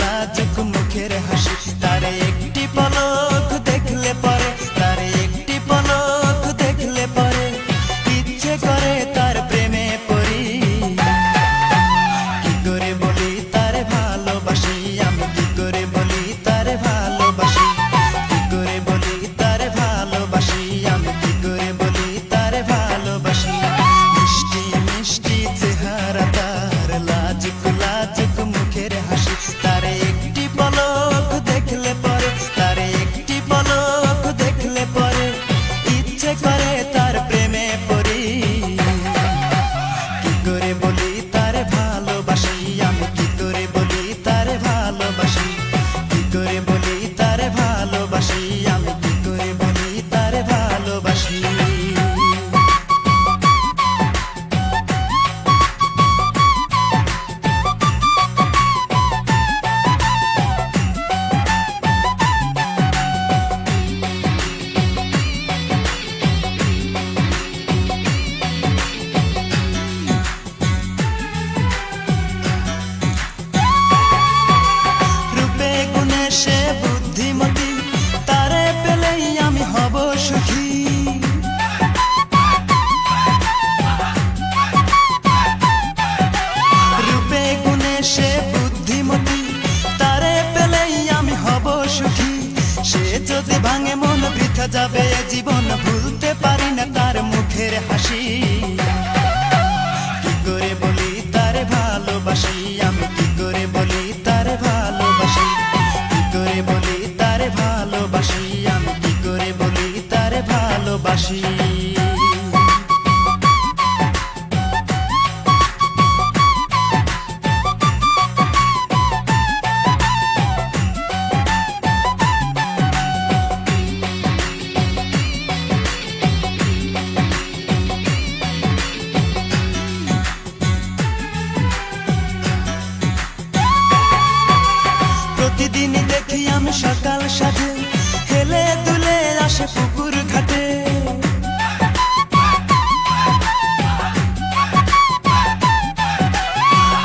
লাজুক মুখের হাসি, তারে একটি পলক দেখলে পরে, তারে একটি পলক দেখলে পরে ইচ্ছে করে তার প্রেমে পড়ি। কি করে বলি তারে ভালোবাসি, আমি কি করে বলি তারে ভালোবাসি, কি করে বলি তারে ভালোবাসি, আমি কি করে বলি তারে ভালোবাসি। মিষ্টি মিষ্টি চেহারা তার, লাজুক লাজুক মুখের হাসি, তারে একটি পলক দেখলে পরে, তারে একটি পলক দেখলে পরে ইচ্ছে করে তার প্রেমে পড়ি। কি করে বলি তারে ভালোবাসি, আমি কি করে বলি তারে ভালোবাসি, কি করে বলি তারে ভালোবাসি, আমি কি করে বলি তারে ভালোবাসি। সে বুদ্ধিমতী, তারে পেলেই আমি হব সুখী। রূপে গুণে সে বুদ্ধিমতী, তারে পেলেই আমি হব সুখী। সে যদি ভাঙে মন বৃথা যাবে জীবন, ভুলতে পারি না তার মুখের হাসি। কি করে বলি তারে ভালোবাসি, আমি কি করে বলি তারে ভালোবাসি, কি করে বলি তারে ভালোবাসি, আমি কি করে বলি তারে ভালোবাসি। প্রতিদিন দেখি আমি সকাল সাজে হেলে দুলে আসে পুকুর ঘাটে।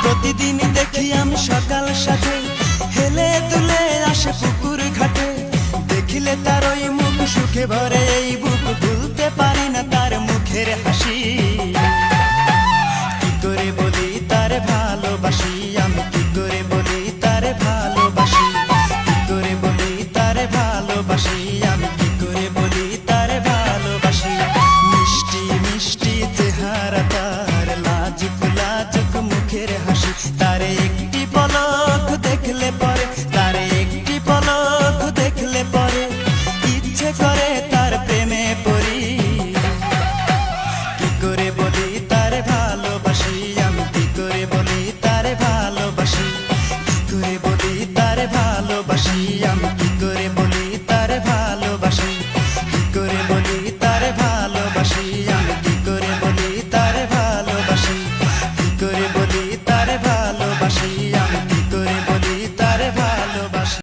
প্রতিদিন দেখি আমি সকাল সাজে হেলে দুলে আসে পুকুর ঘাটে। দেখিলে তার ওই মুখ সুখে ভরে এই বুক, ভুলতে পারি না তার মুখের হাসি। কি করে বলি তারে ভালোবাসি,